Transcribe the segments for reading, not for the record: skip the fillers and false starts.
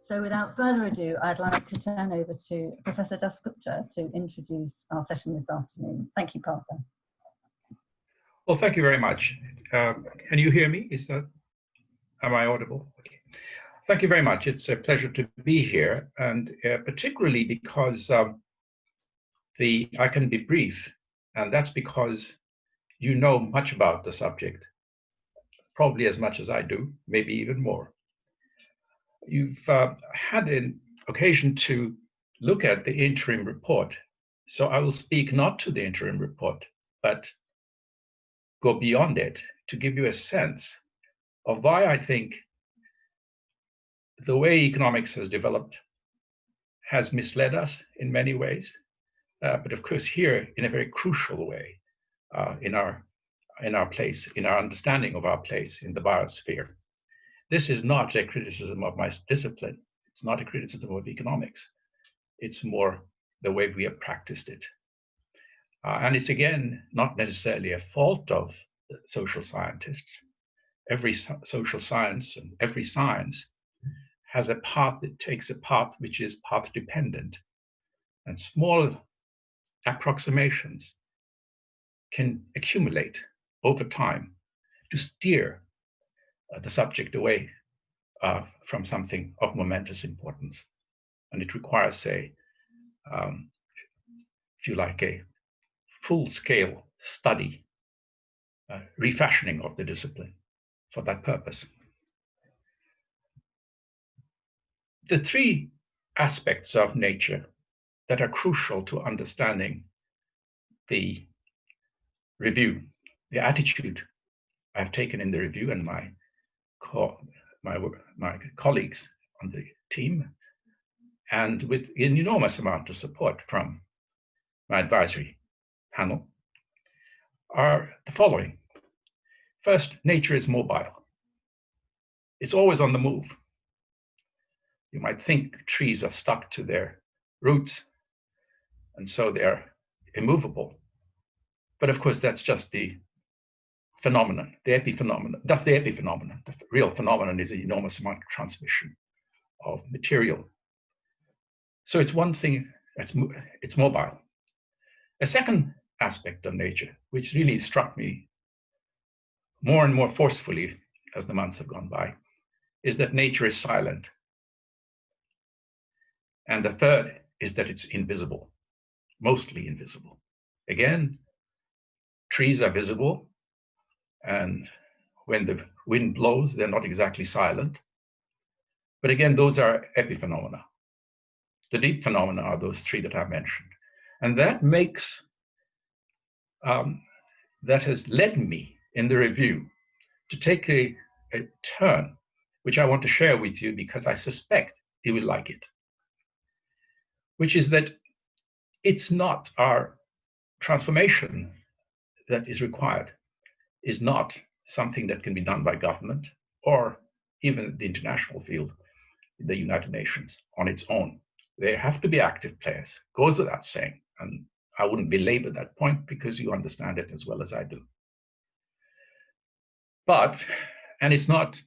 So without further ado, I'd like to turn over to Professor Dasgupta to introduce our session this afternoon. Thank you, Partha. Well, thank you very much. Can you hear me? Am I audible? Okay. Thank you very much. It's a pleasure to be here, and particularly because I can be brief, and that's because you know much about the subject, probably as much as I do, maybe even more. You've had an occasion to look at the interim report, so I will speak not to the interim report, but go beyond it to give you a sense of why I think the way economics has developed has misled us in many ways, but of course here in a very crucial way in our place, in our understanding of our place in the biosphere. This is not a criticism of my discipline. It's not a criticism of economics. It's more the way we have practiced it. And it's again, not necessarily a fault of the social scientists. Every social science and every science has a path that takes a path which is path dependent. And small approximations can accumulate over time to steer the subject away from something of momentous importance. And it requires, say, if you like, a full-scale study, refashioning of the discipline for that purpose. The three aspects of nature that are crucial to understanding the review, the attitude I've taken in the review, and my colleagues on the team, and with an enormous amount of support from my advisory panel, are the following. First, nature is mobile. It's always on the move. You might think trees are stuck to their roots, and so they're immovable. But of course, that's just the phenomenon, the epiphenomenon. That's the epiphenomenon. The real phenomenon is an enormous amount of transmission of material. So it's one thing, it's mobile. A second aspect of nature, which really struck me more and more forcefully as the months have gone by, is that nature is silent. And the third is that it's invisible, mostly invisible. Again, trees are visible, and when the wind blows, they're not exactly silent. But again, those are epiphenomena. The deep phenomena are those three that I mentioned. And that makes, that has led me in the review to take a turn, which I want to share with you because I suspect you will like it, which is that it's not our transformation that is required, is not something that can be done by government or even the international field, the United Nations on its own. There have to be active players, goes without saying, and I wouldn't belabor that point because you understand it as well as I do. But, and it's not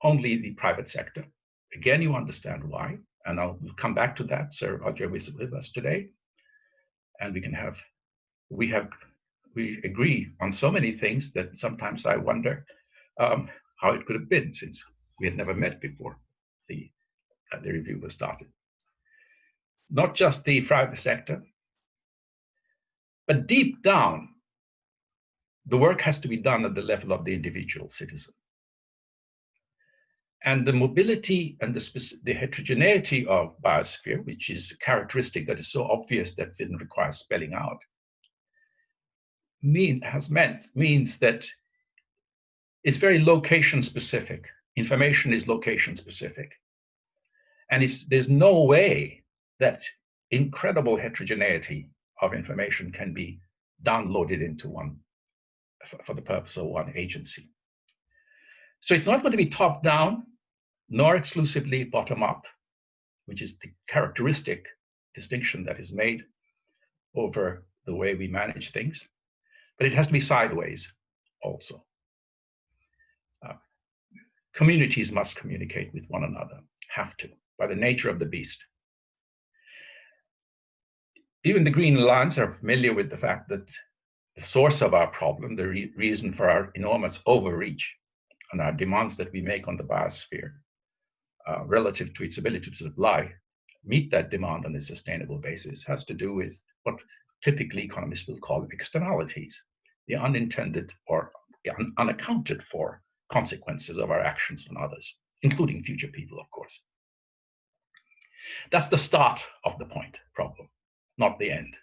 only the private sector. Again, you understand why, and I'll come back to that. Sir Roger is with us today, and we agree on so many things that sometimes I wonder how it could have been, since we had never met before the review was started. Not just the private sector, but deep down, the work has to be done at the level of the individual citizen. And the mobility and the heterogeneity of biosphere, which is a characteristic that is so obvious that it didn't require spelling out, means that it's very location specific. Information is location specific. And there's no way that incredible heterogeneity of information can be downloaded into one for the purpose of one agency. So it's not going to be top down, nor exclusively bottom up, which is the characteristic distinction that is made over the way we manage things, but it has to be sideways also. Communities must communicate with one another, have to, by the nature of the beast. Even the Green Alliance are familiar with the fact that the source of our problem, the reason for our enormous overreach and our demands that we make on the biosphere relative to its ability to supply, meet that demand on a sustainable basis, has to do with what typically economists will call externalities, the unintended or unaccounted for consequences of our actions on others, including future people, of course. That's the start of the problem, not the end.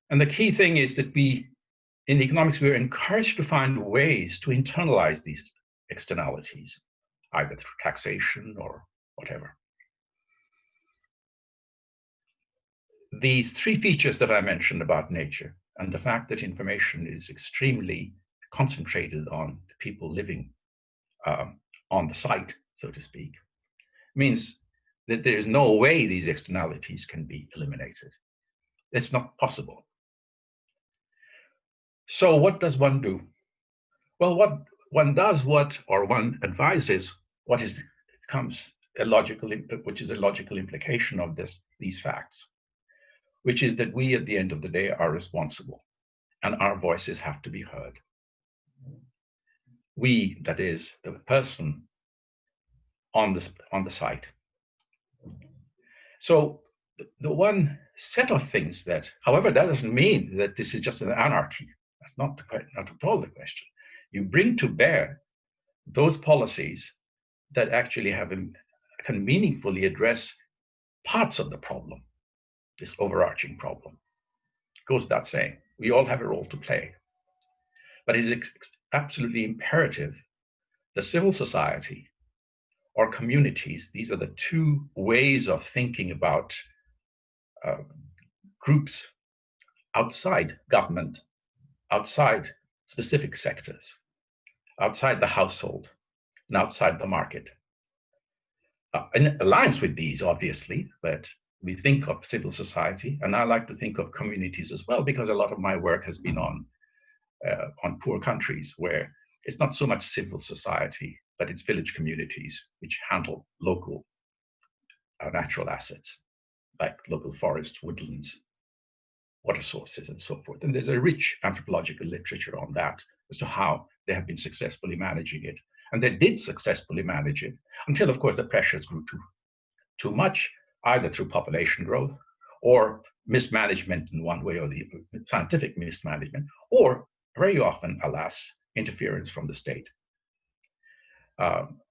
And the key thing is that in economics, we're encouraged to find ways to internalize these externalities, either through taxation or whatever. These three features that I mentioned about nature and the fact that information is extremely concentrated on the people living on the site, so to speak, means that there is no way these externalities can be eliminated. It's not possible. So what does one do? Well, what one does, one advises what is which is a logical implication of these facts, which is that we at the end of the day are responsible and our voices have to be heard. We, that is, the person on the site. So the one set of things that, however, that doesn't mean that this is just an anarchy. That's not at all the question. You bring to bear those policies that actually can meaningfully address parts of the problem, this overarching problem. It goes without saying, we all have a role to play. But it is absolutely imperative the civil society or communities, these are the two ways of thinking about groups outside government, outside specific sectors, outside the household, and outside the market. In alliance with these, obviously, but we think of civil society, and I like to think of communities as well, because a lot of my work has been on poor countries where it's not so much civil society, but it's village communities which handle local natural assets, like local forests, woodlands, water sources, and so forth. And there's a rich anthropological literature on that as to how they have been successfully managing it. And they did successfully manage it until, of course, the pressures grew too much, either through population growth or mismanagement in one way or the other, scientific mismanagement, or very often, alas, interference from the state,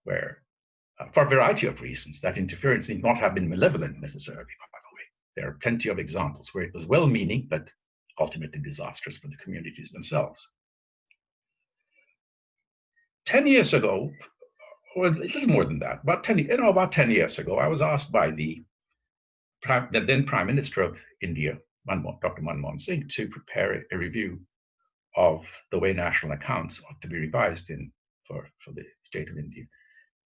where, for a variety of reasons, that interference need not have been malevolent necessarily, by the way. There are plenty of examples where it was well-meaning, but ultimately disastrous for the communities themselves. 10 years ago, or a little more than that, about 10 years ago, I was asked by the then Prime Minister of India, Dr. Manmohan Singh, to prepare a review of the way national accounts ought to be revised for the state of India.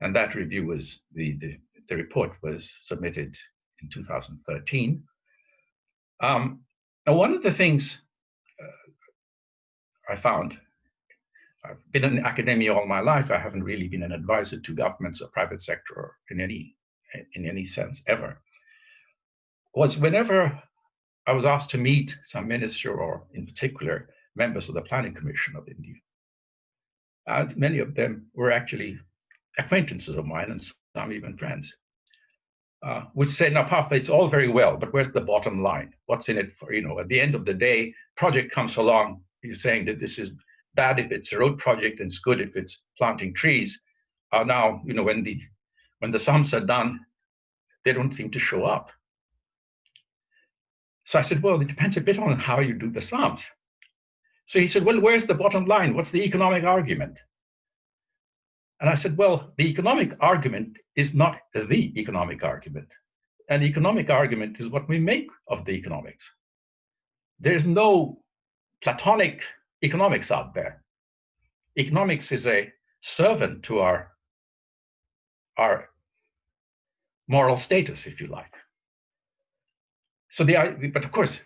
And that review was, the report was submitted in 2013. Now, one of the things I found, I've been in academia all my life. I haven't really been an advisor to governments or private sector or in any sense ever. Was whenever I was asked to meet some minister or in particular members of the Planning Commission of India, and many of them were actually acquaintances of mine and some even friends, would say, now, Partha, it's all very well, but where's the bottom line? What's in it for, at the end of the day, project comes along, you're saying that this is bad if it's a road project and it's good if it's planting trees. Now, when the sums are done, they don't seem to show up. So I said, well, it depends a bit on how you do the sums. So he said, well, where's the bottom line? What's the economic argument? And I said, well, the economic argument is not the economic argument. An economic argument is what we make of the economics. There's no Platonic economics out there. Economics is a servant to our moral status, if you like. So but of course,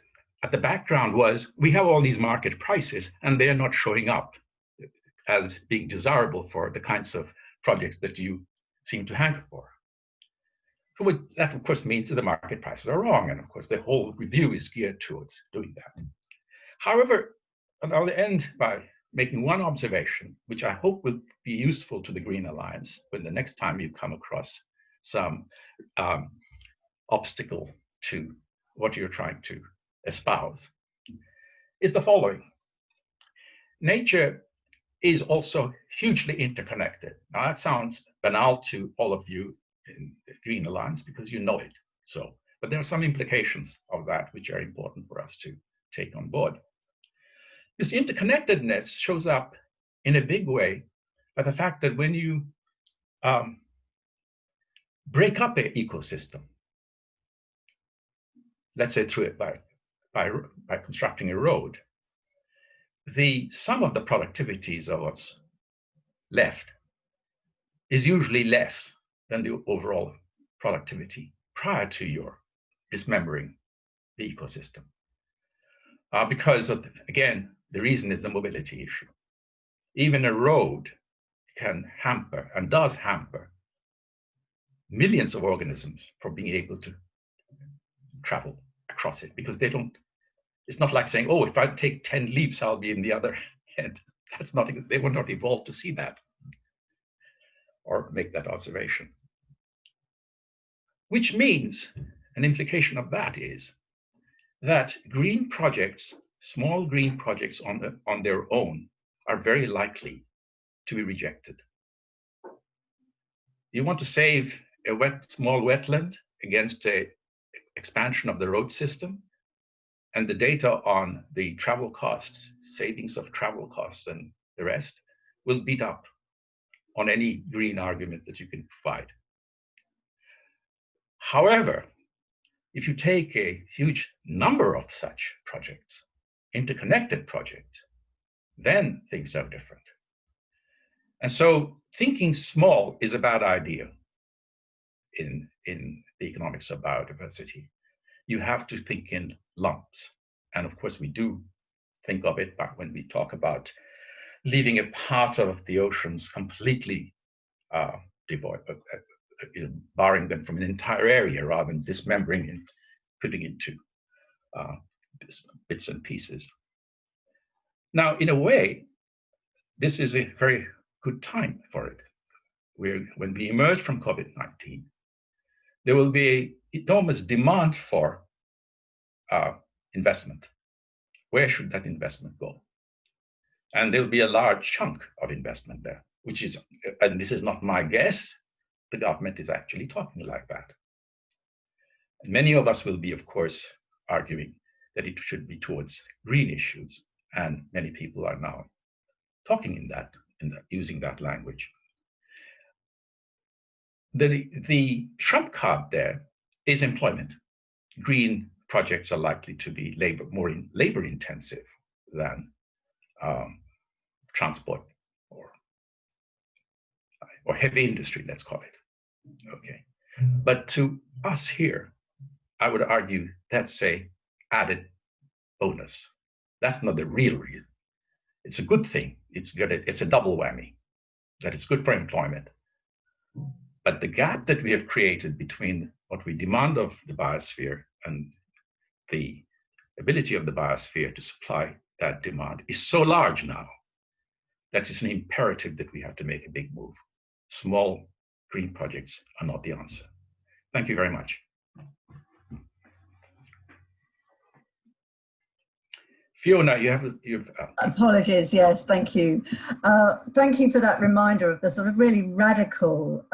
at the background was, we have all these market prices and they're not showing up as being desirable for the kinds of projects that you seem to hanker for. that of course means that the market prices are wrong. And of course, the whole review is geared towards doing that. However, I'll end by making one observation, which I hope will be useful to the Green Alliance when the next time you come across some obstacle to what you're trying to espouse, is the following. Nature is also hugely interconnected. Now that sounds banal to all of you in the Green Alliance because you know it. So, but there are some implications of that which are important for us to take on board. This interconnectedness shows up in a big way by the fact that when you break up an ecosystem, let's say through it by constructing a road, the sum of the productivities of what's left is usually less than the overall productivity prior to your dismembering the ecosystem. Because of, again, the reason is the mobility issue. Even a road can hamper and does hamper millions of organisms from being able to travel across it because they don't, it's not like saying, oh, if I take 10 leaps, I'll be in the other end. That's not, they were not evolved to see that or make that observation. Which means an implication of that is that green projects, small green projects on their own are very likely to be rejected. You want to save a small wetland against an expansion of the road system, and the data on the travel costs, savings of travel costs and the rest will beat up on any green argument that you can provide. However, if you take a huge number of such projects, interconnected projects, then things are different. And so thinking small is a bad idea in the economics of biodiversity. You have to think in lumps. And of course, we do think of it back when we talk about leaving a part of the oceans completely devoid, barring them from an entire area rather than dismembering and putting into bits and pieces. Now, in a way, this is a very good time for it. When we emerge from COVID-19, there will be an enormous demand for investment. Where should that investment go? And there'll be a large chunk of investment there, which is, and this is not my guess, the government is actually talking like that. And many of us will be, of course, arguing that it should be towards green issues, and many people are now talking in that using that language. The trump card there is employment. Green projects are likely to be more labor intensive than transport or heavy industry, let's call it. Okay, but to us here, I would argue that's a added bonus. That's not the real reason. It's a good thing. It's a double whammy. That it's good for employment. But the gap that we have created between what we demand of the biosphere and the ability of the biosphere to supply that demand is so large now that it's an imperative that we have to make a big move. Small green projects are not the answer. Thank you very much. Fiona, you've apologies. Yes, thank you. Thank you for that reminder of the sort of really radical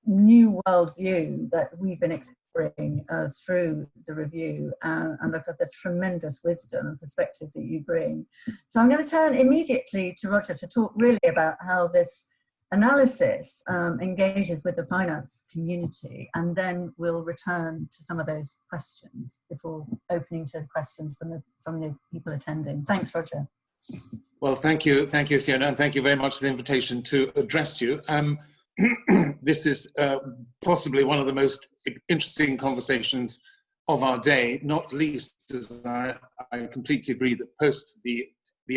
new world view that we've been exploring through the review, and look at the tremendous wisdom and perspective that you bring. So I'm going to turn immediately to Roger to talk really about how this analysis engages with the finance community, and then we'll return to some of those questions before opening to questions from the people attending. Thanks, Roger. Well, thank you, Fiona, and thank you very much for the invitation to address you. This is possibly one of the most interesting conversations of our day, not least as I completely agree that post the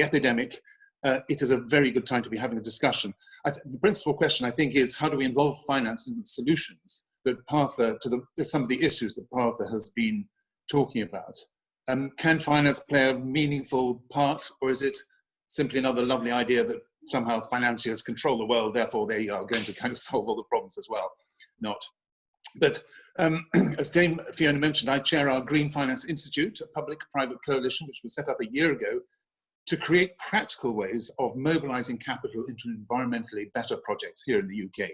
epidemic, it is a very good time to be having a discussion. The principal question, I think, is how do we involve finance in solutions that Partha, some of the issues that Partha has been talking about. Can finance play a meaningful part, or is it simply another lovely idea that somehow financiers control the world, therefore they are going to kind of solve all the problems as well? Not. But as Dame Fiona mentioned, I chair our Green Finance Institute, a public-private coalition which was set up a year ago to create practical ways of mobilizing capital into environmentally better projects here in the UK.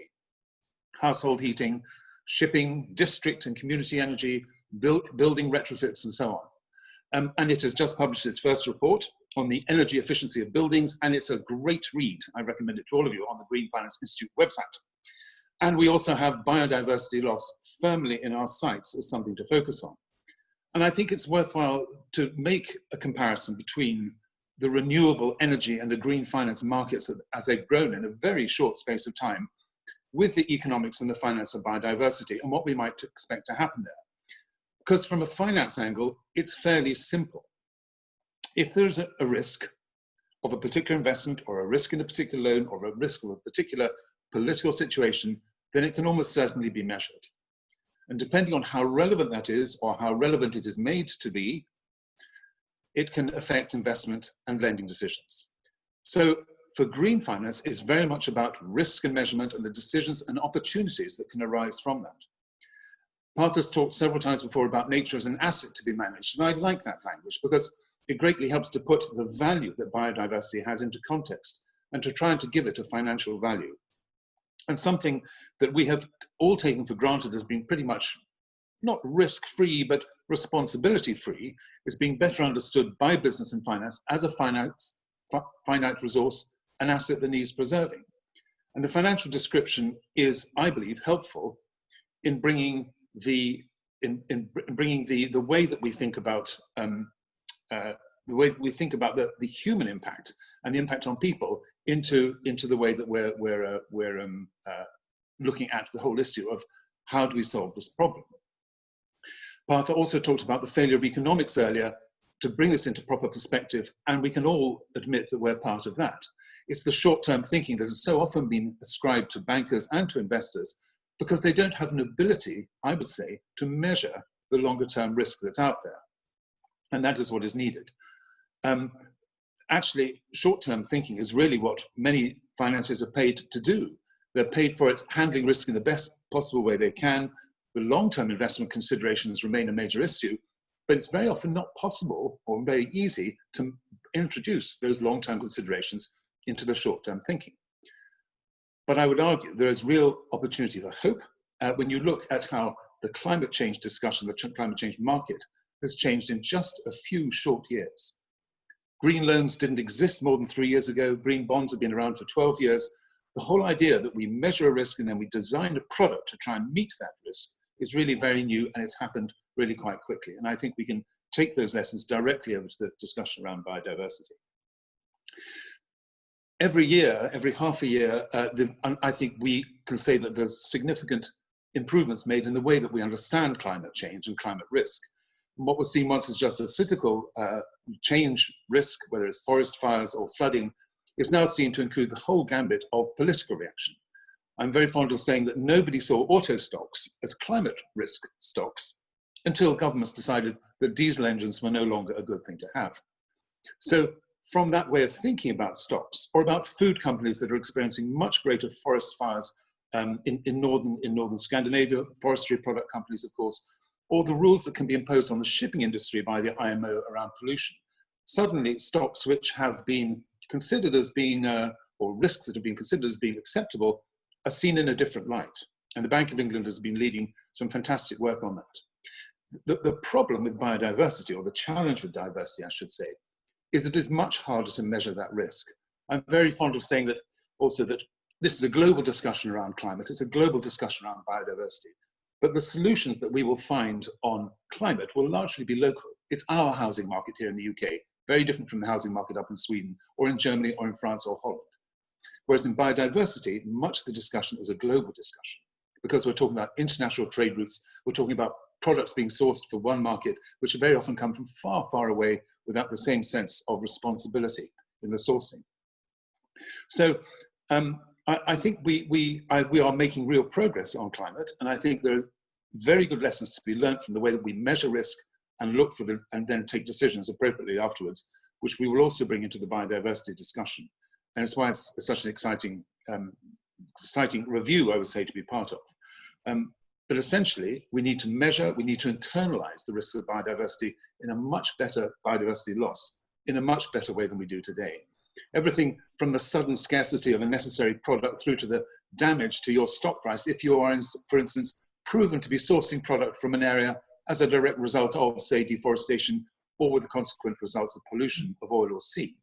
Household heating, shipping, district and community energy, building retrofits and so on. And it has just published its first report on the energy efficiency of buildings, and it's a great read. I recommend it to all of you on the Green Finance Institute website. And we also have biodiversity loss firmly in our sights as something to focus on. And I think it's worthwhile to make a comparison between the renewable energy and the green finance markets as they've grown in a very short space of time with the economics and the finance of biodiversity and what we might expect to happen there. Because from a finance angle, it's fairly simple. If there's a risk of a particular investment or a risk in a particular loan or a risk of a particular political situation, then it can almost certainly be measured. And depending on how relevant that is or how relevant it is made to be, it can affect investment and lending decisions. So for green finance, it's very much about risk and measurement and the decisions and opportunities that can arise from that. Partha's talked several times before about nature as an asset to be managed, and I like that language because it greatly helps to put the value that biodiversity has into context and to try and to give it a financial value. And something that we have all taken for granted as being pretty much not risk-free, but responsibility-free, is being better understood by business and finance as a finite resource, an asset that needs preserving. And the financial description is, I believe, helpful in bringing the way that we think about the human impact and the impact on people into the way that we're looking at the whole issue of how do we solve this problem. Partha also talked about the failure of economics earlier to bring this into proper perspective, and we can all admit that we're part of that. It's the short-term thinking that has so often been ascribed to bankers and to investors because they don't have an ability, I would say, to measure the longer-term risk that's out there. And that is what is needed. Actually, short-term thinking is really what many financiers are paid to do. They're paid for it, handling risk in the best possible way they can. The long-term investment considerations remain a major issue, but it's very often not possible or very easy to introduce those long-term considerations into the short-term thinking. But I would argue there is real opportunity for hope when you look at how the climate change discussion, the climate change market, has changed in just a few short years. Green loans didn't exist more than 3 years ago. Green bonds have been around for 12 years. The whole idea that we measure a risk and then we design a product to try and meet that risk is really very new, and it's happened really quite quickly. And I think we can take those lessons directly over to the discussion around biodiversity. Every year, every half a year, I think we can say that there's significant improvements made in the way that we understand climate change and climate risk. And what was seen once as just a physical change risk, whether it's forest fires or flooding, is now seen to include the whole gambit of political reaction. I'm very fond of saying that nobody saw auto stocks as climate risk stocks until governments decided that diesel engines were no longer a good thing to have. So from that way of thinking about stocks, or about food companies that are experiencing much greater forest fires in northern Scandinavia, forestry product companies, of course, or the rules that can be imposed on the shipping industry by the IMO around pollution. Suddenly, stocks which have been considered as being, or risks that have been considered as being acceptable, are seen in a different light. And the Bank of England has been leading some fantastic work on that. The problem with biodiversity, or the challenge with diversity, I should say, is it is much harder to measure that risk. I'm very fond of saying that also that this is a global discussion around climate, it's a global discussion around biodiversity, but the solutions that we will find on climate will largely be local. It's our housing market here in the UK, very different from the housing market up in Sweden, or in Germany, or in France, or Holland. Whereas in biodiversity, much of the discussion is a global discussion, because we're talking about international trade routes, we're talking about products being sourced for one market, which very often come from far, far away without the same sense of responsibility in the sourcing. So I think we are making real progress on climate, and I think there are very good lessons to be learned from the way that we measure risk and look for them and then take decisions appropriately afterwards, which we will also bring into the biodiversity discussion. And it's why it's such an exciting review, I would say, to be part of. But essentially, we need to measure, we need to internalize the risks of biodiversity in a much better biodiversity loss, in a much better way than we do today. Everything from the sudden scarcity of a necessary product through to the damage to your stock price if you are, for instance, proven to be sourcing product from an area as a direct result of, say, deforestation or with the consequent results of pollution of oil or sea.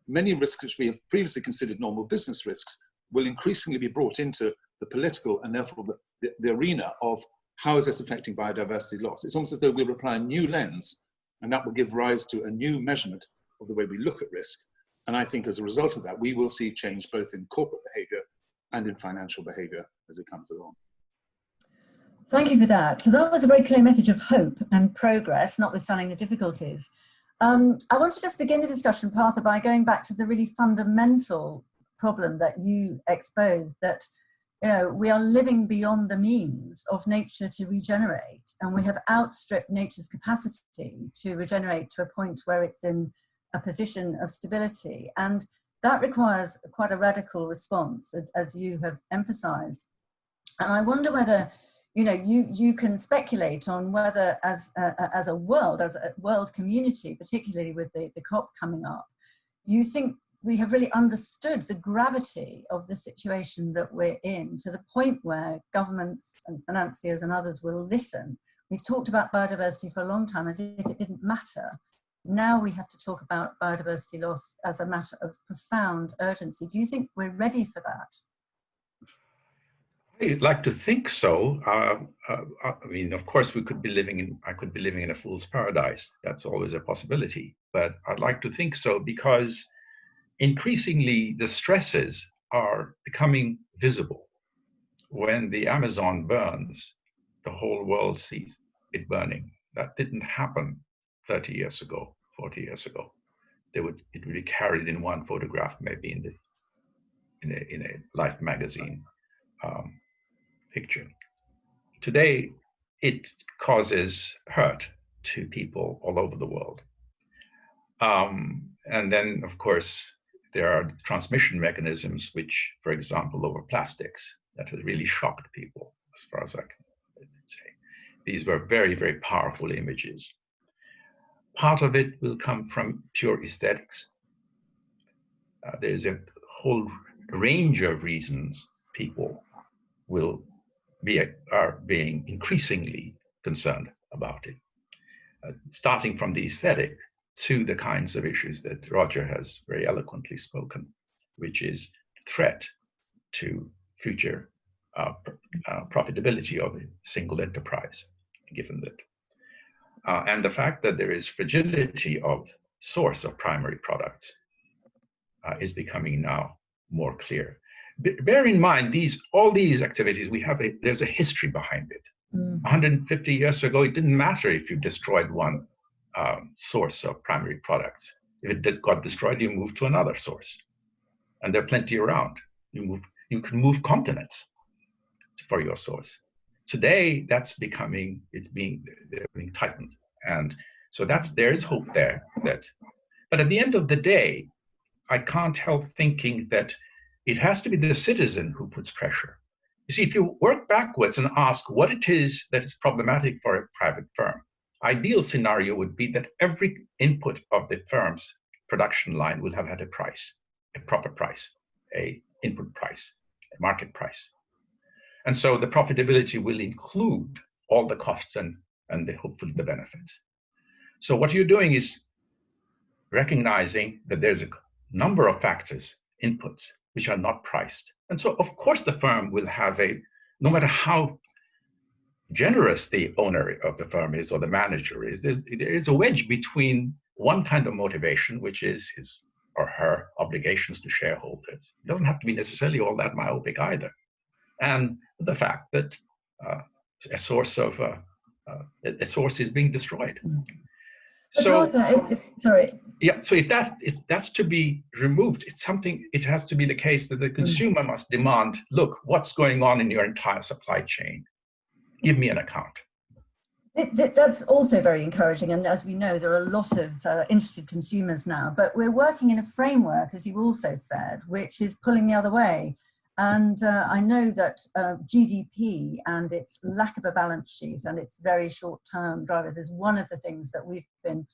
Many risks which we have previously considered normal business risks will increasingly be brought into the political and therefore the arena of how is this affecting biodiversity loss. It's almost as though we'll apply a new lens, and that will give rise to a new measurement of the way we look at risk. And I think as a result of that, we will see change both in corporate behavior and in financial behavior as it comes along. Thank you for that. So that was a very clear message of hope and progress, notwithstanding the difficulties. I want to just begin the discussion, Partha, by going back to the really fundamental problem that you exposed, that we are living beyond the means of nature to regenerate, and we have outstripped nature's capacity to regenerate to a point where it's in a position of stability. And that requires quite a radical response, as you have emphasized. And I wonder whether you can speculate on whether as a world community, particularly with the COP coming up, you think we have really understood the gravity of the situation that we're in, to the point where governments and financiers and others will listen. We've talked about biodiversity for a long time as if it didn't matter. Now we have to talk about biodiversity loss as a matter of profound urgency. Do you think we're ready for that? I'd like to think so. I mean, of course, I could be living in a fool's paradise. That's always a possibility. But I'd like to think so because increasingly the stresses are becoming visible. When the Amazon burns, the whole world sees it burning. That didn't happen 30 years ago, 40 years ago. It would be carried in one photograph, maybe in a Life magazine picture. Today, it causes hurt to people all over the world. And then, of course, there are transmission mechanisms, which, for example, over plastics, that has really shocked people, as far as I can say. These were very, very powerful images. Part of it will come from pure aesthetics. There's a whole range of reasons people are being increasingly concerned about it, starting from the aesthetic to the kinds of issues that Roger has very eloquently spoken, which is threat to future profitability of a single enterprise, given that. And the fact that there is fragility of source of primary products is becoming now more clear. Bear in mind, all these activities, there's a history behind it. 150 years ago, it didn't matter if you destroyed one source of primary products. If it got destroyed, you move to another source. And there are plenty around. You can move continents for your source. Today, they're being tightened. And so there is hope there. But at the end of the day, I can't help thinking that it has to be the citizen who puts pressure. You see, if you work backwards and ask what it is that is problematic for a private firm, ideal scenario would be that every input of the firm's production line will have had a price, a proper price, a input price, a market price. And so the profitability will include all the costs and hopefully the benefits. So what you're doing is recognizing that there's a number of factors, inputs, which are not priced. And so of course the firm will have no matter how generous the owner of the firm is or the manager is, there is a wedge between one kind of motivation, which is his or her obligations to shareholders. It doesn't have to be necessarily all that myopic either. And the fact that a source is being destroyed. So, sorry. yeah, so if that's to be removed, it's something, it has to be the case that the consumer must demand, look, what's going on in your entire supply chain? Give me an account. That's also very encouraging, and as we know, there are a lot of interested consumers now, but we're working in a framework, as you also said, which is pulling the other way. And I know that GDP and its lack of a balance sheet and its very short-term drivers is one of the things that we've been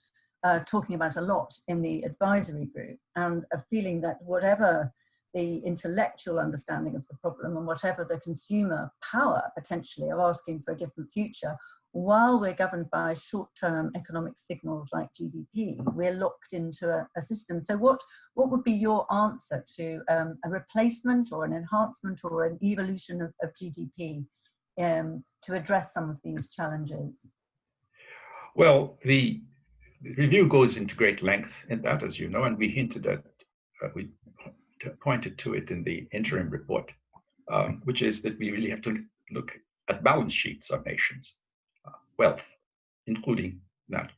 talking about a lot in the advisory group, and a feeling that whatever the intellectual understanding of the problem and whatever the consumer power potentially of asking for a different future, while we're governed by short-term economic signals like GDP, we're locked into a system. So what would be your answer to a replacement or an enhancement or an evolution of GDP to address some of these challenges? Well, the review goes into great length in that, as you know, and we hinted at, we pointed to it in the interim report, which is that we really have to look at balance sheets of nations. Wealth, including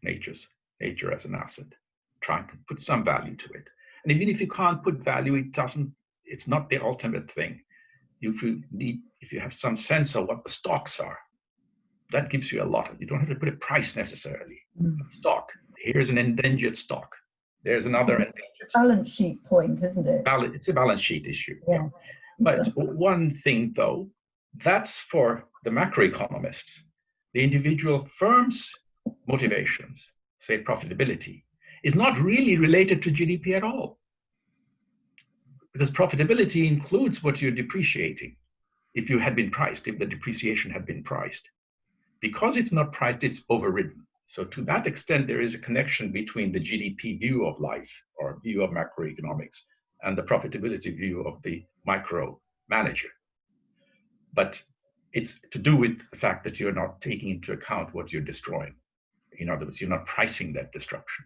nature as an asset, trying to put some value to it. And even if you can't put value, it's not the ultimate thing. If you have some sense of what the stocks are, that gives you a lot. You don't have to put a price necessarily. Stock, here's an endangered stock. There's another endangered balance sheet point, isn't it? It's a balance sheet issue. Yes. But one thing though, that's for the macroeconomists. The individual firm's motivations, say profitability, is not really related to GDP at all. Because profitability includes what you're depreciating. If you had been priced, if the depreciation had been priced. Because it's not priced, it's overridden. So to that extent, there is a connection between the GDP view of life or view of macroeconomics and the profitability view of the micro manager. But it's to do with the fact that you're not taking into account what you're destroying. In other words, you're not pricing that destruction.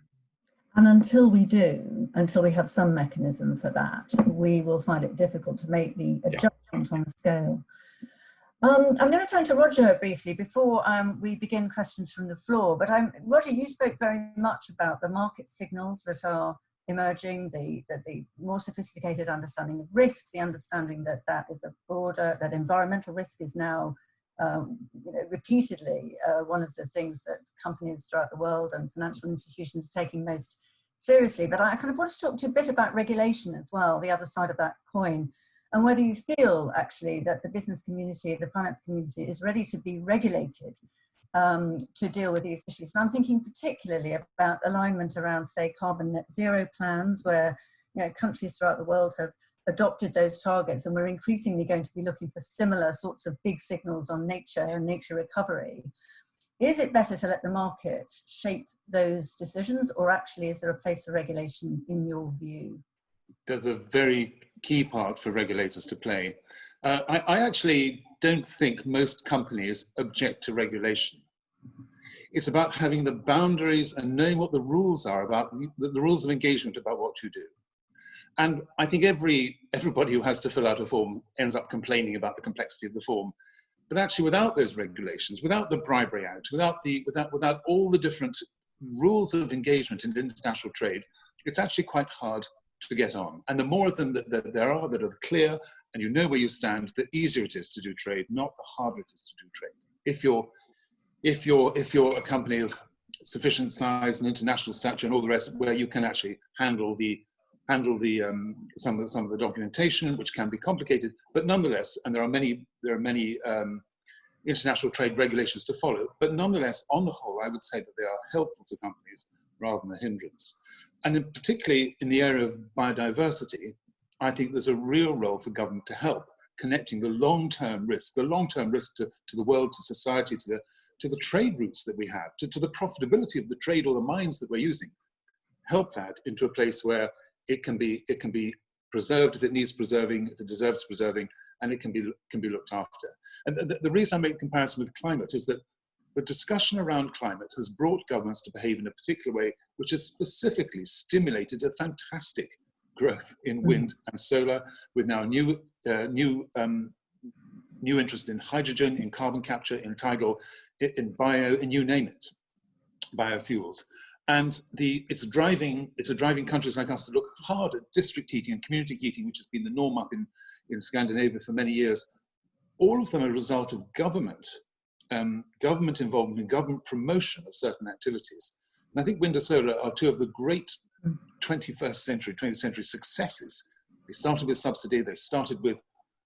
And until we do, until we have some mechanism for that, we will find it difficult to make the adjustment on the scale. I'm going to turn to Roger briefly before we begin questions from the floor. But Roger, you spoke very much about the market signals that are emerging, the more sophisticated understanding of risk, the understanding that that environmental risk is now repeatedly one of the things that companies throughout the world and financial institutions are taking most seriously. But I kind of want to talk to you a bit about regulation as well, the other side of that coin, and whether you feel actually that the business community, the finance community is ready to be regulated to deal with these issues. And I'm thinking particularly about alignment around, say, carbon net zero plans, where countries throughout the world have adopted those targets, and we're increasingly going to be looking for similar sorts of big signals on nature and nature recovery. Is it better to let the market shape those decisions, or actually is there a place for regulation in your view? There's a very key part for regulators to play. I actually don't think most companies object to regulation. It's about having the boundaries and knowing what the rules are about, the rules of engagement about what you do. And I think everybody who has to fill out a form ends up complaining about the complexity of the form. But actually, without those regulations, without the bribery act, without all the different rules of engagement in international trade, it's actually quite hard to get on. And the more of them that there are that are clear and you know where you stand, the easier it is to do trade, not the harder it is to do trade. If you're a company of sufficient size and international stature and all the rest, where you can actually handle some of the documentation, which can be complicated, but nonetheless, and there are many international trade regulations to follow, but nonetheless, on the whole, I would say that they are helpful to companies rather than a hindrance. And particularly in the area of biodiversity, I think there's a real role for government to help connecting the long-term risk to the world, to society, to the trade routes that we have, to the profitability of the trade or the mines that we're using. Help that into a place where it can be preserved if it needs preserving, if it deserves preserving, and it can be looked after. And the reason I make the comparison with climate is that the discussion around climate has brought governments to behave in a particular way, which has specifically stimulated a fantastic growth in wind and solar, with now new interest in hydrogen, in carbon capture, in tidal, in bio, and you name it, biofuels. And it's driving countries like us to look hard at district heating and community heating, which has been the norm up in Scandinavia for many years. All of them are a result of government involvement and government promotion of certain activities. And I think wind and solar are two of the great 20th century successes. They started with subsidy, they started with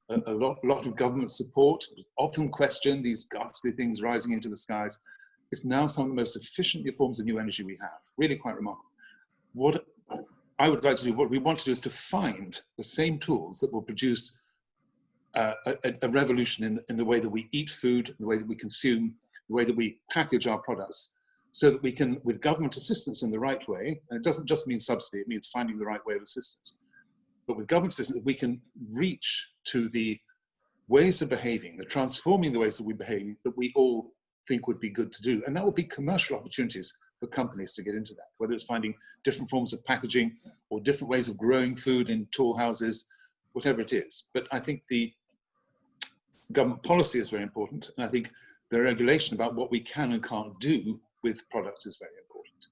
a lot of government support, often questioned, these ghastly things rising into the skies. It's now some of the most efficient forms of new energy we have. Really quite remarkable. What I would like to do, what we want to do, is to find the same tools that will produce a revolution in the way that we eat food, the way that we consume, the way that we package our products, so that we can, with government assistance in the right way, and it doesn't just mean subsidy, it means finding the right way of assistance, but with government assistance, we can reach to the ways of behaving, the transforming the ways that we behave, that we all think would be good to do. And that will be commercial opportunities for companies to get into that, whether it's finding different forms of packaging or different ways of growing food in tall houses, whatever it is. But I think the government policy is very important. And I think the regulation about what we can and can't do with products is very important.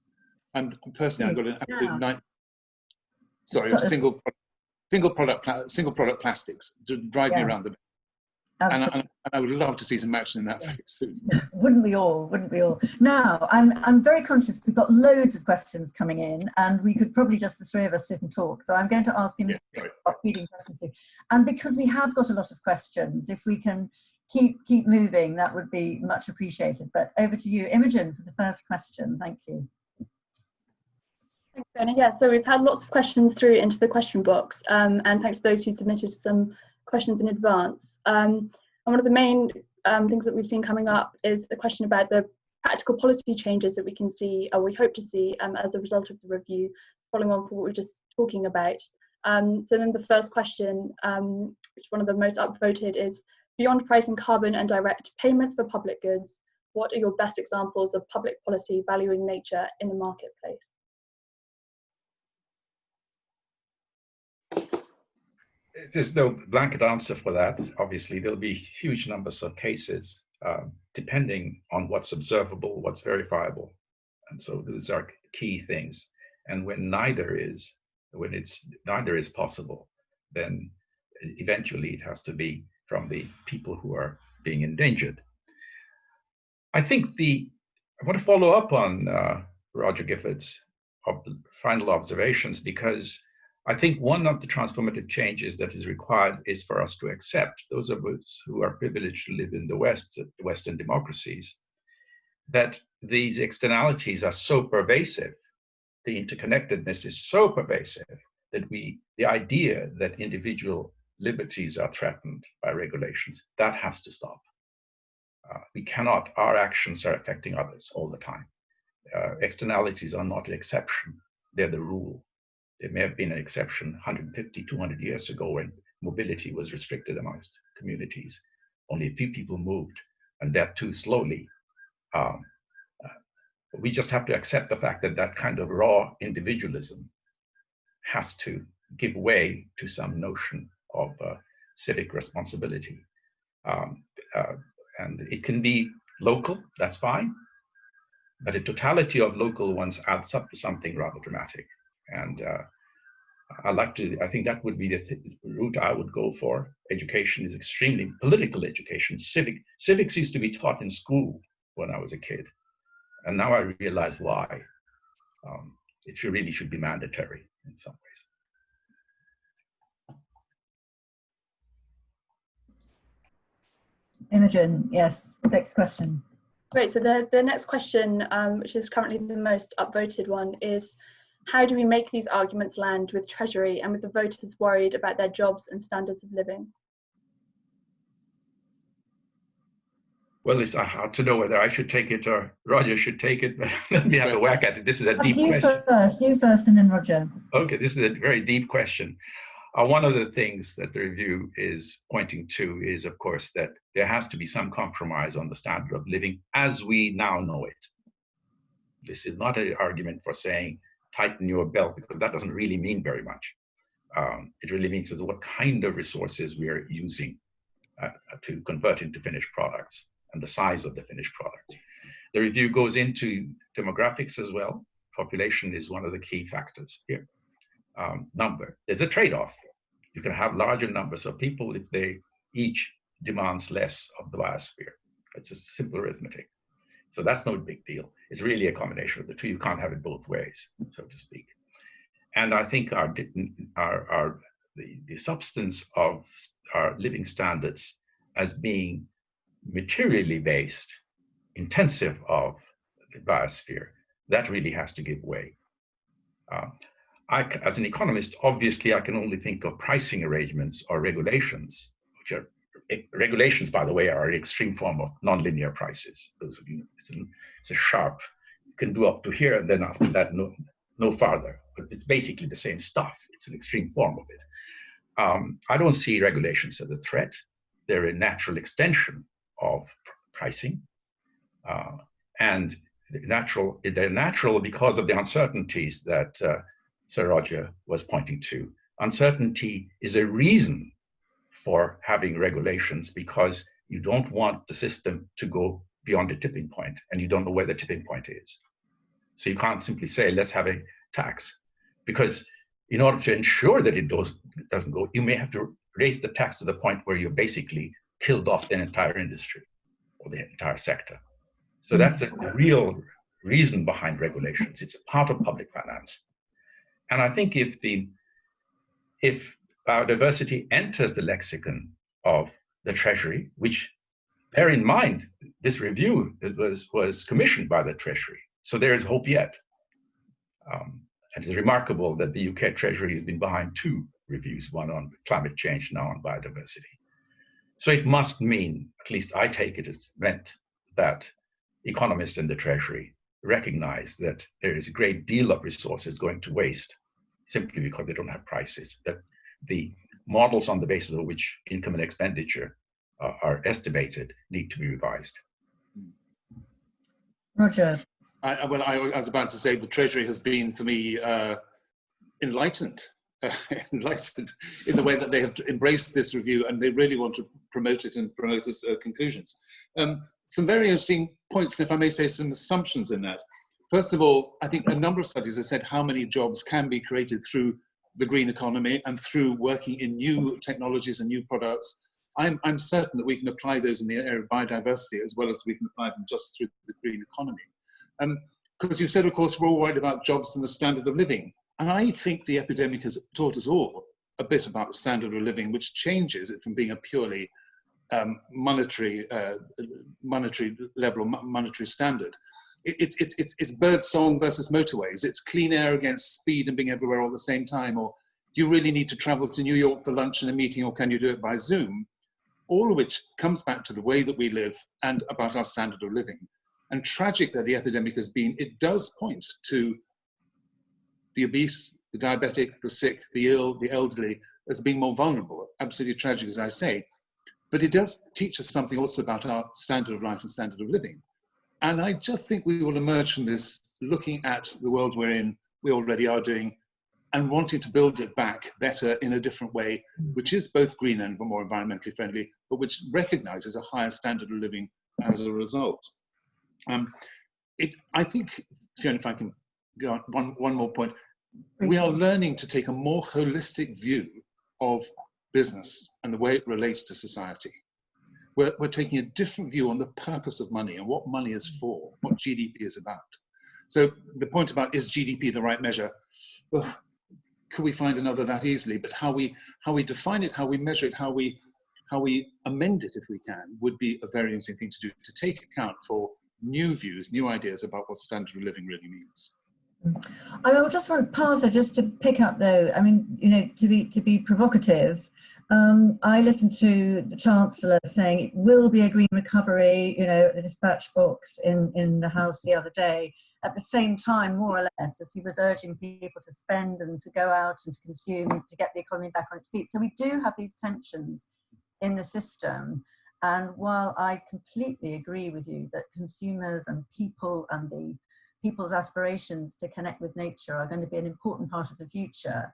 And personally, I've got an absolute single product plastics to drive me around the. And I would love to see some action in that very soon. Wouldn't we all? Wouldn't we all? Now, I'm very conscious we've got loads of questions coming in, and we could probably just the three of us sit and talk. So I'm going to ask him to start feeding questions to you. And because we have got a lot of questions, if we can keep moving, that would be much appreciated. But over to you, Imogen, for the first question. Thank you. Thanks, Fiona. Yeah, so we've had lots of questions through into the question box, and thanks to those who submitted some questions in advance. And one of the main things that we've seen coming up is a question about the practical policy changes that we can see, or we hope to see, as a result of the review, following on from what we were just talking about. So then the first question, which is one of the most upvoted, is beyond pricing carbon and direct payments for public goods, what are your best examples of public policy valuing nature in the marketplace? There's no blanket answer for that. Obviously, there'll be huge numbers of cases, depending on what's observable, what's verifiable. And so those are key things. And when neither is possible, then eventually it has to be from the people who are being endangered. I think I want to follow up on Roger Gifford's final observations, because I think one of the transformative changes that is required is for us to accept, those of us who are privileged to live in the West, Western democracies, that these externalities are so pervasive, the interconnectedness is so pervasive, that the idea that individual liberties are threatened by regulations, that has to stop. We cannot, our actions are affecting others all the time. Externalities are not an exception, they're the rule. There may have been an exception 150, 200 years ago when mobility was restricted amongst communities. Only a few people moved, and that too slowly. We just have to accept the fact that that kind of raw individualism has to give way to some notion of civic responsibility. And it can be local, that's fine, but a totality of local ones adds up to something rather dramatic. And I think that would be the route I would go for. Education is extremely, political education, civics used to be taught in school when I was a kid. And now I realize why. It really should be mandatory in some ways. Imogen, yes, next question. Great, so the next question, which is currently the most upvoted one, is how do we make these arguments land with Treasury and with the voters worried about their jobs and standards of living? Well, it's hard to know whether I should take it or Roger should take it, but let me have a whack at it. This is a deep question. You first, and then Roger. Okay, this is a very deep question. One of the things that the review is pointing to is, of course, that there has to be some compromise on the standard of living as we now know it. This is not an argument for saying tighten your belt, because that doesn't really mean very much. It really means is what kind of resources we are using to convert into finished products and the size of the finished products. The review goes into demographics as well. population is one of the key factors here. Number, there's a trade-off. You can have larger numbers of people if they each demands less of the biosphere. It's just simple arithmetic. So that's no big deal. It's really a combination of the two. You can't have it both ways, so to speak. And I think the substance of our living standards as being materially based, intensive of the biosphere, that really has to give way. As an economist, obviously, I can only think of pricing arrangements or regulations, which are regulations, by the way, are an extreme form of nonlinear prices. Those of you, it's a sharp, you can do up to here, and then after that, no farther. But it's basically the same stuff. It's an extreme form of it. I don't see regulations as a threat. They're a natural extension of pricing, and they're natural because of the uncertainties that Sir Roger was pointing to. Uncertainty is a reason for having regulations, because you don't want the system to go beyond a tipping point, and you don't know where the tipping point is. So you can't simply say, let's have a tax, because in order to ensure that it doesn't go, you may have to raise the tax to the point where you basically killed off the entire industry or the entire sector. So that's the real reason behind regulations. It's a part of public finance. And I think if biodiversity enters the lexicon of the Treasury, which, bear in mind, this review was commissioned by the Treasury, so there is hope yet. And it's remarkable that the UK Treasury has been behind 2 reviews, one on climate change, now on biodiversity. So it must mean, at least I take it as meant, that economists in the Treasury recognize that there is a great deal of resources going to waste simply because they don't have prices, that the models on the basis of which income and expenditure are estimated need to be revised. Roger. I was about to say the Treasury has been, for me, enlightened enlightened in the way that they have embraced this review, and they really want to promote it and promote its conclusions. Some very interesting points, and if I may say, some assumptions in that. First of all, I think a number of studies have said how many jobs can be created through the green economy and through working in new technologies and new products. I'm certain that we can apply those in the area of biodiversity as well as we can apply them just through the green economy. Because you said, of course, we're all worried about jobs and the standard of living. And I think the epidemic has taught us all a bit about the standard of living, which changes it from being a purely monetary level, monetary standard. It's birdsong versus motorways. It's clean air against speed and being everywhere all at the same time. Or do you really need to travel to New York for lunch and a meeting, or can you do it by Zoom? All of which comes back to the way that we live and about our standard of living. And tragic that the epidemic has been, it does point to the obese, the diabetic, the sick, the ill, the elderly as being more vulnerable. Absolutely tragic, as I say. But it does teach us something also about our standard of life and standard of living. And I just think we will emerge from this looking at the world we're in, we already are doing, and wanting to build it back better in a different way, which is both greener and more environmentally friendly, but which recognizes a higher standard of living as a result. I think, Fiona, if I can go on one more point, we are learning to take a more holistic view of business and the way it relates to society. We're taking a different view on the purpose of money and what money is for, what GDP is about. So the point about is GDP the right measure? Well, could we find another that easily? But how we define it, how we measure it, how we amend it if we can, would be a very interesting thing to do, to take account for new views, new ideas about what standard of living really means. I just want Partha just to pick up though. I mean, you know, to be provocative. I listened to the Chancellor saying it will be a green recovery, you know, at the dispatch box in the House the other day. At the same time, more or less, as he was urging people to spend and to go out and to consume to get the economy back on its feet. So we do have these tensions in the system. And while I completely agree with you that consumers and people and the people's aspirations to connect with nature are going to be an important part of the future,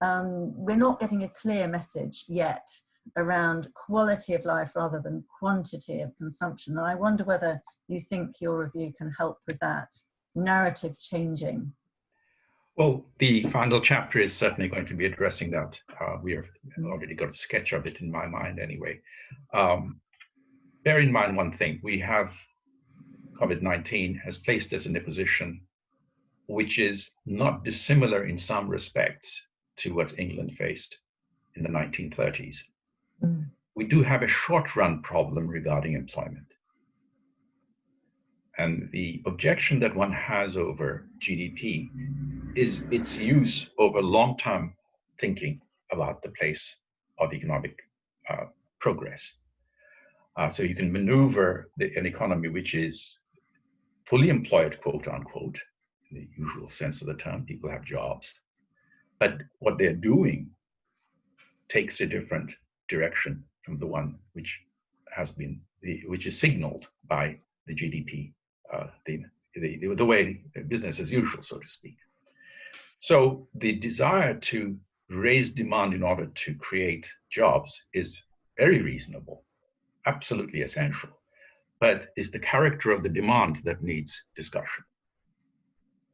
we're not getting a clear message yet around quality of life rather than quantity of consumption. And I wonder whether you think your review can help with that narrative changing Well, the final chapter is certainly going to be addressing that. We have already got a sketch of it in my mind anyway. Bear in mind one thing, we have COVID-19 has placed us in a position which is not dissimilar in some respects to what England faced in the 1930s. We do have a short-run problem regarding employment. And the objection that one has over GDP is its use over long-term thinking about the place of economic progress. So you can maneuver an economy which is fully employed, quote unquote, in the usual sense of the term, people have jobs, but what they're doing takes a different direction from the one which has been, which is signaled by the GDP, the way business as usual, so to speak. So the desire to raise demand in order to create jobs is very reasonable, absolutely essential, but it's the character of the demand that needs discussion.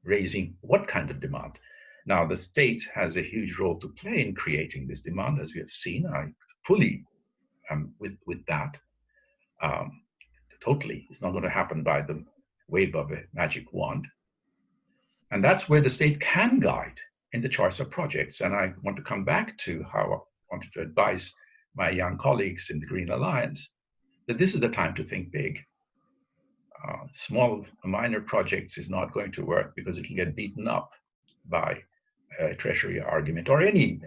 Raising what kind of demand? Now, the state has a huge role to play in creating this demand, as we have seen. I fully with that. Totally, it's not going to happen by the wave of a magic wand. And that's where the state can guide in the choice of projects. And I want to come back to how I wanted to advise my young colleagues in the Green Alliance that this is the time to think big. Small, minor projects is not going to work because it'll get beaten up by a treasury argument or any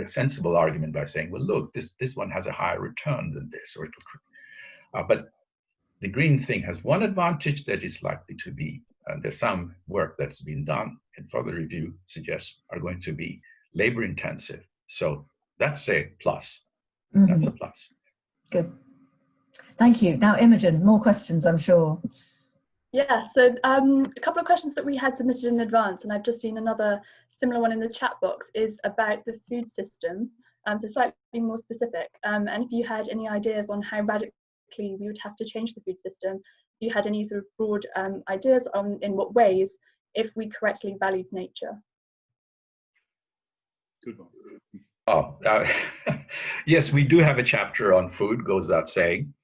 sensible argument by saying, well, look, this one has a higher return than this, or but the green thing has one advantage that is likely to be, and there's some work that's been done and further review suggests are going to be labor intensive. So that's a plus. That's a plus. Good. Thank you. Now, Imogen, more questions, I'm sure. Yeah, so a couple of questions that we had submitted in advance, and I've just seen another similar one in the chat box, is about the food system, so slightly more specific. And if you had any ideas on how radically we would have to change the food system, if you had any sort of broad ideas on in what ways, if we correctly valued nature. Good one. Oh, yes, we do have a chapter on food, goes without saying.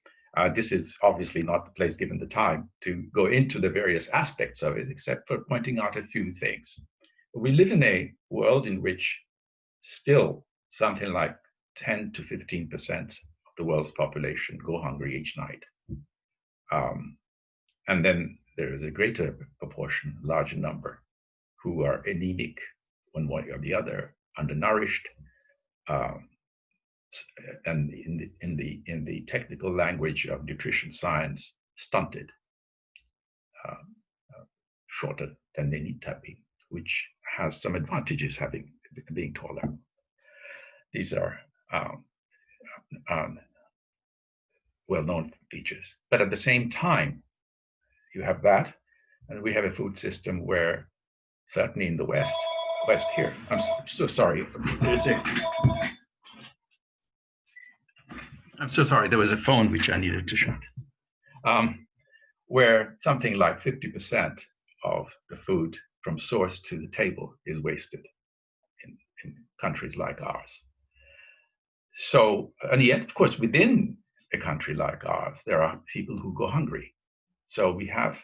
This is obviously not the place, given the time, to go into the various aspects of it, except for pointing out a few things. We live in a world in which still something like 10 to 15% of the world's population go hungry each night. And then there is a greater proportion, larger number, who are anemic one way or the other, undernourished, and in the technical language of nutrition science, stunted, shorter than they need to be, which has some advantages being taller. These are well-known features. But at the same time, you have that, and we have a food system where, certainly in the West here, I'm so sorry, I'm so sorry, there was a phone which I needed to shut, where something like 50% of the food from source to the table is wasted in countries like ours. So, and yet, of course, within a country like ours, there are people who go hungry. So we have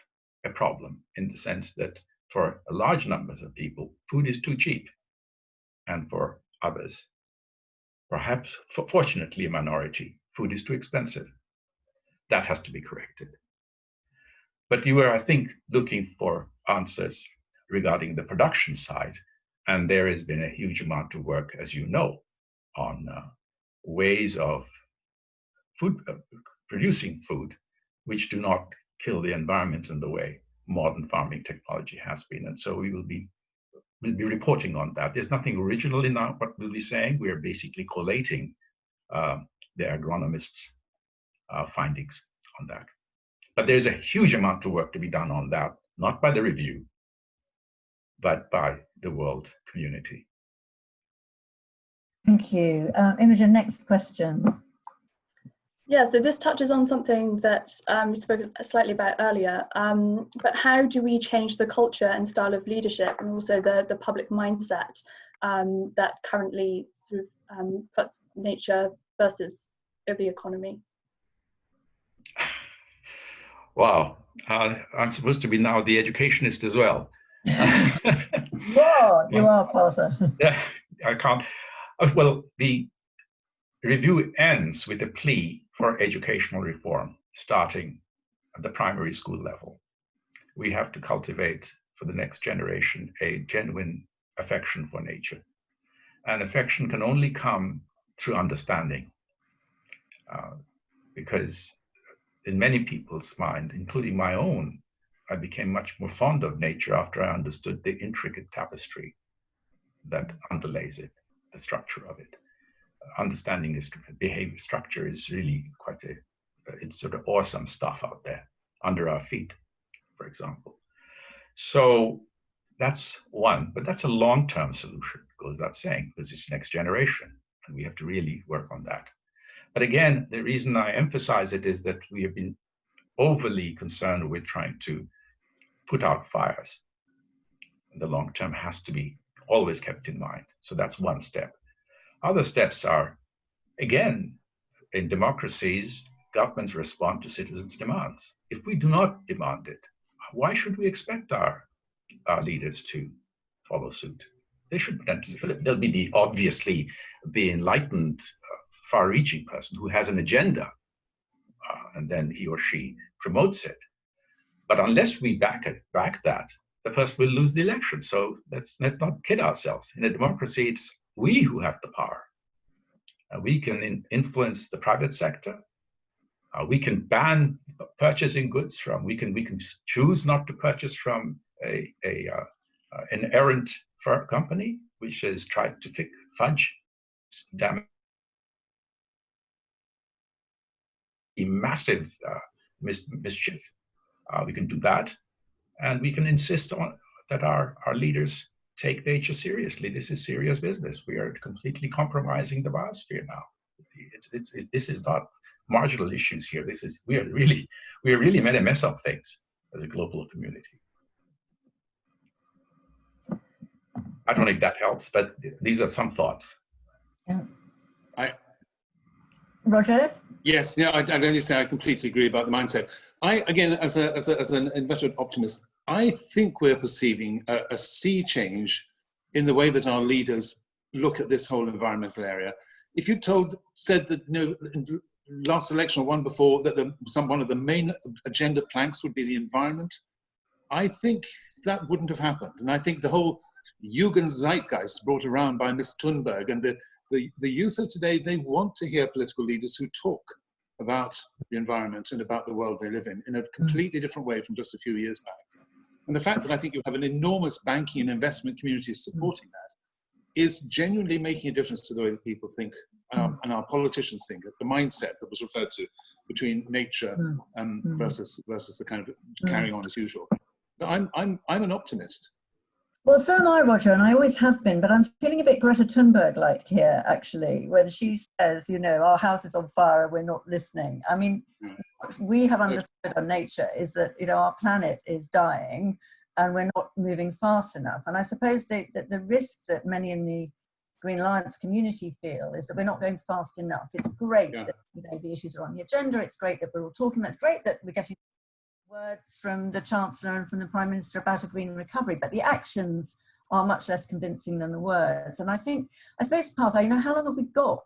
a problem in the sense that for a large number of people, food is too cheap. And for others, perhaps fortunately a minority, food is too expensive. That has to be corrected. But you were, I think, looking for answers regarding the production side. And there has been a huge amount of work, as you know, on ways of producing food which do not kill the environment in the way modern farming technology has been. And so we'll be reporting on that. There's nothing original in what we'll be saying. We're basically collating the agronomists' findings on that. But there's a huge amount of work to be done on that, not by the review, but by the world community. Thank you. Imogen, next question. Yeah, so this touches on something that we spoke slightly about earlier, but how do we change the culture and style of leadership, and also the public mindset that currently sort of puts nature versus the economy? Wow, I'm supposed to be now the educationist as well. You are, Partha. Yeah, I can't. Well, the review ends with a plea for educational reform, starting at the primary school level. We have to cultivate for the next generation a genuine affection for nature. And affection can only come through understanding, because in many people's mind, including my own, I became much more fond of nature after I understood the intricate tapestry that underlays it, the structure of it. Understanding this behavior structure is really quite it's sort of awesome stuff out there under our feet, for example. So that's one, but that's a long-term solution, goes without saying, because it's next generation, and we have to really work on that. But again, the reason I emphasize it is that we have been overly concerned with trying to put out fires. The long term has to be always kept in mind. So that's one step. Other steps are, again, in democracies, governments respond to citizens' demands. If we do not demand it, why should we expect our leaders to follow suit? They should. They'll be obviously the enlightened, far-reaching person who has an agenda, and then he or she promotes it. But unless we back that, the person will lose the election. So let's not kid ourselves. In a democracy, it's we who have the power. We can influence the private sector. We can ban purchasing goods from. We can choose not to purchase from an errant company which has tried to fudge damage. Massive mischief. We can do that, and we can insist on that our leaders take nature seriously. This is serious business. We are completely compromising the biosphere now. This is not marginal issues here. We are really made a mess of things as a global community. I don't know if that helps, but these are some thoughts. Yeah. Roger? Yes, yeah, I'd only say I completely agree about the mindset. Again, as an inveterate optimist, I think we're perceiving a sea change in the way that our leaders look at this whole environmental area. If you said that in last election or one before that one of the main agenda planks would be the environment, I think that wouldn't have happened. And I think the whole Jugendzeitgeist brought around by Ms. Thunberg and the youth of today, they want to hear political leaders who talk about the environment and about the world they live in a completely different way from just a few years back. And the fact that I think you have an enormous banking and investment community supporting that is genuinely making a difference to the way that people think and our politicians think, the mindset that was referred to between nature versus the kind of carrying on as usual. But I'm an optimist. Well, so am I, Roger, and I always have been, but I'm feeling a bit Greta Thunberg-like here, actually, when she says, our house is on fire and we're not listening. I mean, what we have understood on nature is that, our planet is dying and we're not moving fast enough. And I suppose that the risk that many in the Green Alliance community feel is that we're not going fast enough. It's great that the issues are on the agenda. It's great that we're all talking about it. It's great that we're getting words from the Chancellor and from the Prime Minister about a green recovery, but the actions are much less convincing than the words. And I suppose, Partha, how long have we got?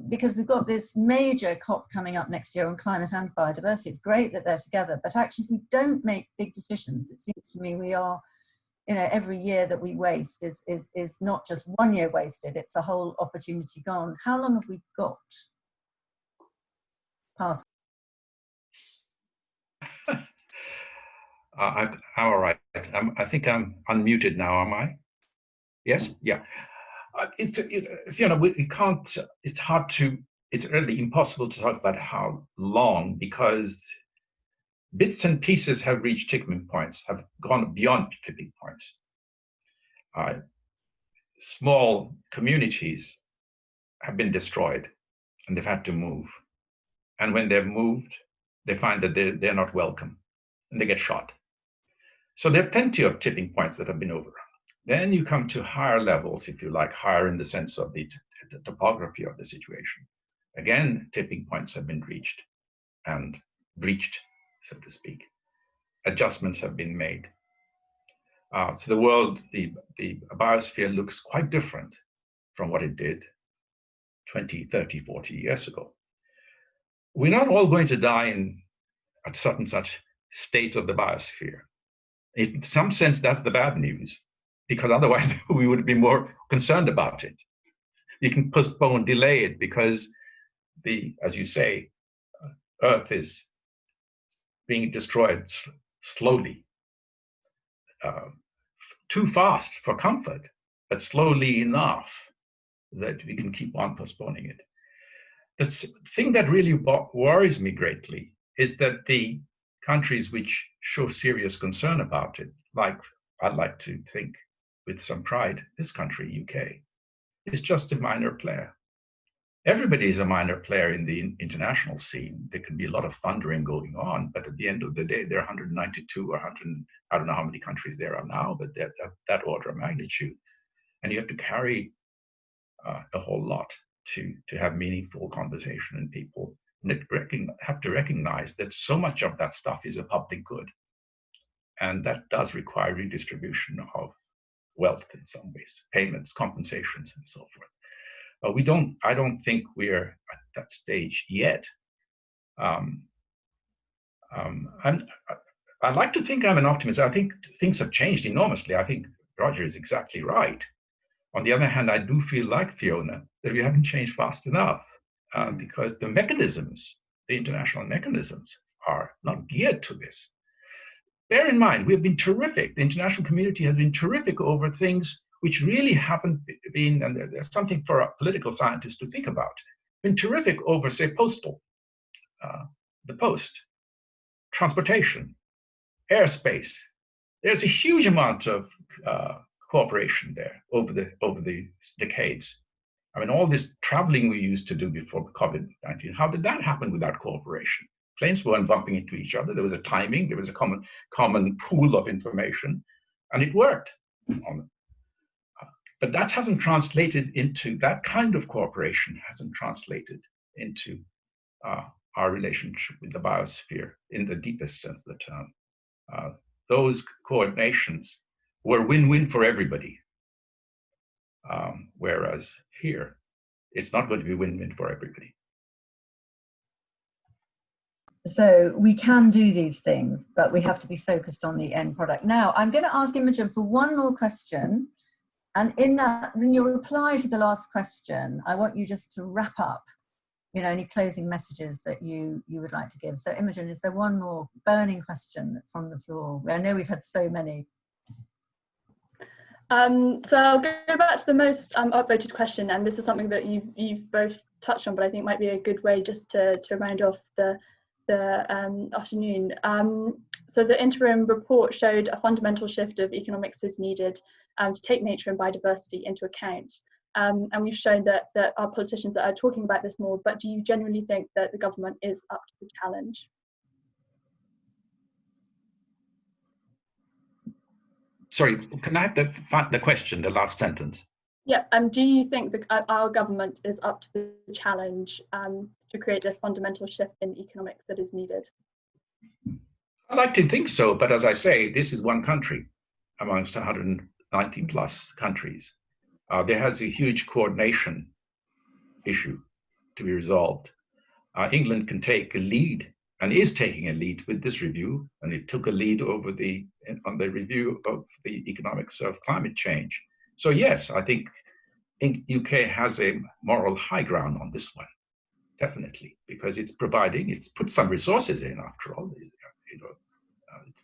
Because we've got this major COP coming up next year on climate and biodiversity. It's great that they're together, but actually if we don't make big decisions, it seems to me we are, every year that we waste is not just 1 year wasted, it's a whole opportunity gone. How long have we got? Partha. I'm all right. I think I'm unmuted now, am I? Yes? Yeah. Fiona, we can't, it's really impossible to talk about how long, because bits and pieces have reached tipping points, have gone beyond tipping points. Small communities have been destroyed and they've had to move. And when they're moved, they find that they're not welcome and they get shot. So there are plenty of tipping points that have been overrun. Then you come to higher levels, if you like, higher in the sense of the topography of the situation. Again, tipping points have been reached and breached, so to speak. Adjustments have been made. So the world, the biosphere looks quite different from what it did 20, 30, 40 years ago. We're not all going to die at such and such state of the biosphere. In some sense, that's the bad news, because otherwise we would be more concerned about it. You can postpone, delay it, because as you say, Earth is being destroyed slowly. Too fast for comfort, but slowly enough that we can keep on postponing it. The thing that really worries me greatly is that the countries which show serious concern about it, like I'd like to think with some pride, this country, UK, is just a minor player. Everybody is a minor player in the international scene. There can be a lot of thundering going on, but at the end of the day, there are 192 or 100, I don't know how many countries there are now, but that order of magnitude. And you have to carry a whole lot to have meaningful conversation, and people have to recognize that so much of that stuff is a public good. And that does require redistribution of wealth in some ways, payments, compensations, and so forth. But I don't think we're at that stage yet. And I like to think I'm an optimist. I think things have changed enormously. I think Roger is exactly right. On the other hand, I do feel like Fiona, that we haven't changed fast enough because the mechanisms, the international mechanisms, are not geared to this. Bear in mind, we've been terrific. The international community has been terrific over things which really haven't been, and there's something for a political scientist to think about, been terrific over, say, postal, the post, transportation, airspace. There's a huge amount of cooperation there over the decades. I mean, all this traveling we used to do before COVID-19, how did that happen without cooperation? Planes weren't bumping into each other. There was a timing, there was a common pool of information, and it worked. But that hasn't translated into, that kind of cooperation hasn't translated into our relationship with the biosphere in the deepest sense of the term. Those coordinations were win-win for everybody. Whereas here, it's not going to be win-win for everybody. So we can do these things, but we have to be focused on the end product. Now, I'm going to ask Imogen for one more question. And in your reply to the last question, I want you just to wrap up, any closing messages that you would like to give. So Imogen, is there one more burning question from the floor? I know we've had so many. So I'll go back to the most upvoted question, and this is something that you've both touched on, but I think might be a good way just to round off the afternoon. So the interim report showed a fundamental shift of economics is needed to take nature and biodiversity into account. And we've shown that our politicians are talking about this more, but do you genuinely think that the government is up to the challenge? Sorry, can I have the question, the last sentence? Yeah, do you think that our government is up to the challenge to create this fundamental shift in economics that is needed? I'd like to think so, but as I say, this is one country amongst 190 plus countries. There has a huge coordination issue to be resolved. England can take a lead and is taking a lead with this review, and it took a lead on the review of the economics of climate change. So yes, I think UK has a moral high ground on this one, definitely, because it's put some resources in after all.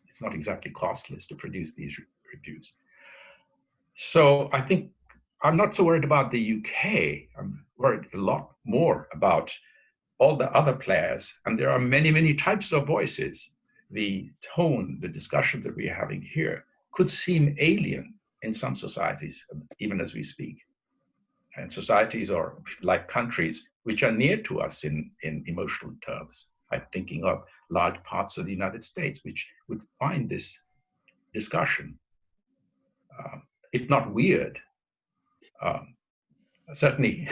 It's not exactly costless to produce these reviews. So I think I'm not so worried about the UK. I'm worried a lot more about all the other players, and there are many, many types of voices. The tone, the discussion that we are having here could seem alien in some societies, even as we speak. and societies, or like countries, which are near to us in emotional terms. I'm thinking of large parts of the United States, which would find this discussion, if not weird, certainly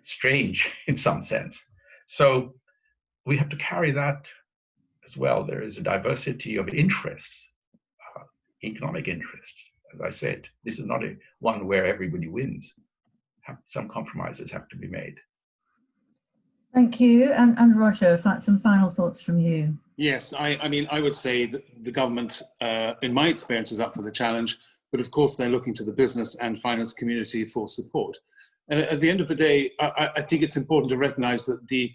strange in some sense. So we have to carry that as well. There is a diversity of interests, economic interests. As I said, this is not a one where everybody wins. Some compromises have to be made. Thank you. And Roger, some final thoughts from you. Yes, I mean, I would say that the government, in my experience, is up for the challenge, but of course they're looking to the business and finance community for support. And at the end of the day, I think it's important to recognize that the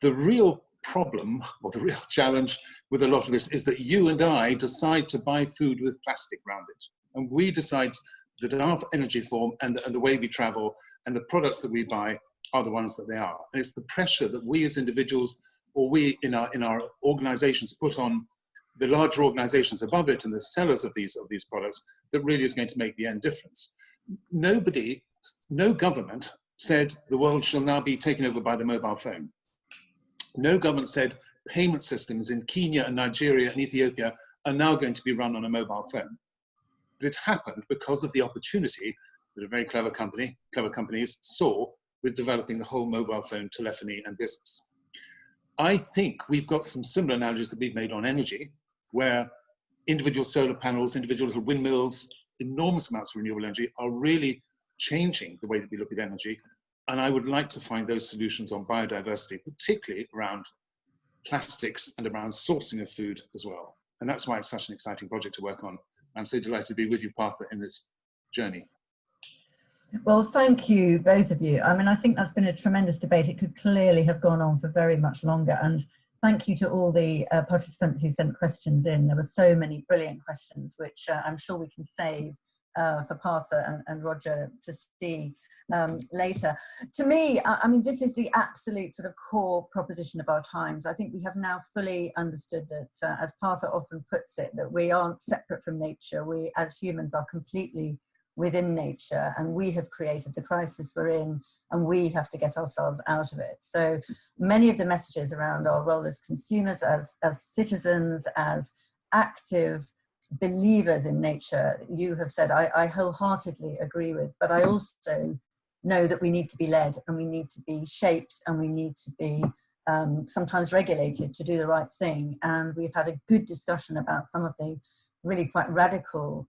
real problem, or the real challenge with a lot of this, is that you and I decide to buy food with plastic around it. And we decide that our energy form and the way we travel and the products that we buy are the ones that they are. And it's the pressure that we as individuals, or we in our organizations, put on the larger organizations above it and the sellers of these products, that really is going to make the end difference. No government said the world shall now be taken over by the mobile phone. No government said payment systems in Kenya and Nigeria and Ethiopia are now going to be run on a mobile phone. But it happened because of the opportunity that a very clever companies saw with developing the whole mobile phone telephony and business. I think we've got some similar analogies that we've made on energy, where individual solar panels, individual little windmills, enormous amounts of renewable energy are really changing the way that we look at energy. And I would like to find those solutions on biodiversity, particularly around plastics and around sourcing of food as well. And that's why it's such an exciting project to work on. I'm so delighted to be with you, Partha, in this journey. Well, thank you, both of you. I mean, I think that's been a tremendous debate. It could clearly have gone on for very much longer. And thank you to all the participants who sent questions in. There were so many brilliant questions, which I'm sure we can save for Partha and Roger to see later. To me, I mean, this is the absolute sort of core proposition of our times. I think we have now fully understood that, as Partha often puts it, that we aren't separate from nature. We, as humans, are completely within nature, and we have created the crisis we're in, and we have to get ourselves out of it. So many of the messages around our role as consumers, as citizens, as active believers in nature, you have said, I wholeheartedly agree with, but I also know that we need to be led, and we need to be shaped, and we need to be sometimes regulated to do the right thing. And we've had a good discussion about some of the really quite radical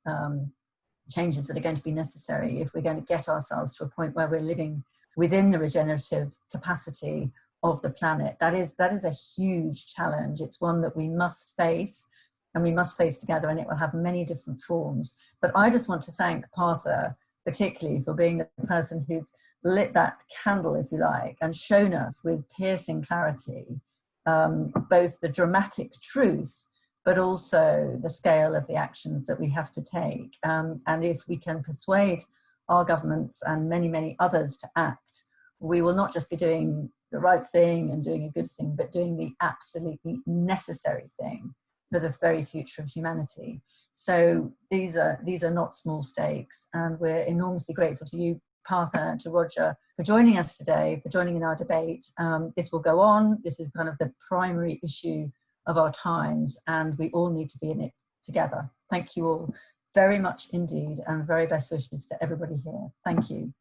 changes that are going to be necessary if we're going to get ourselves to a point where we're living within the regenerative capacity of the planet. That is a huge challenge. It's one that we must face, and we must face together, and it will have many different forms. But I just want to thank Partha particularly for being the person who's lit that candle, if you like, and shown us with piercing clarity both the dramatic truth, but also the scale of the actions that we have to take. And if we can persuade our governments and many, many others to act, we will not just be doing the right thing and doing a good thing, but doing the absolutely necessary thing for the very future of humanity. So these are not small stakes, and we're enormously grateful to you, Partha, and to Roger for joining us today, for joining in our debate. This will go on. This is kind of the primary issue of our times, and we all need to be in it together. Thank you all very much indeed, and very best wishes to everybody here. Thank you.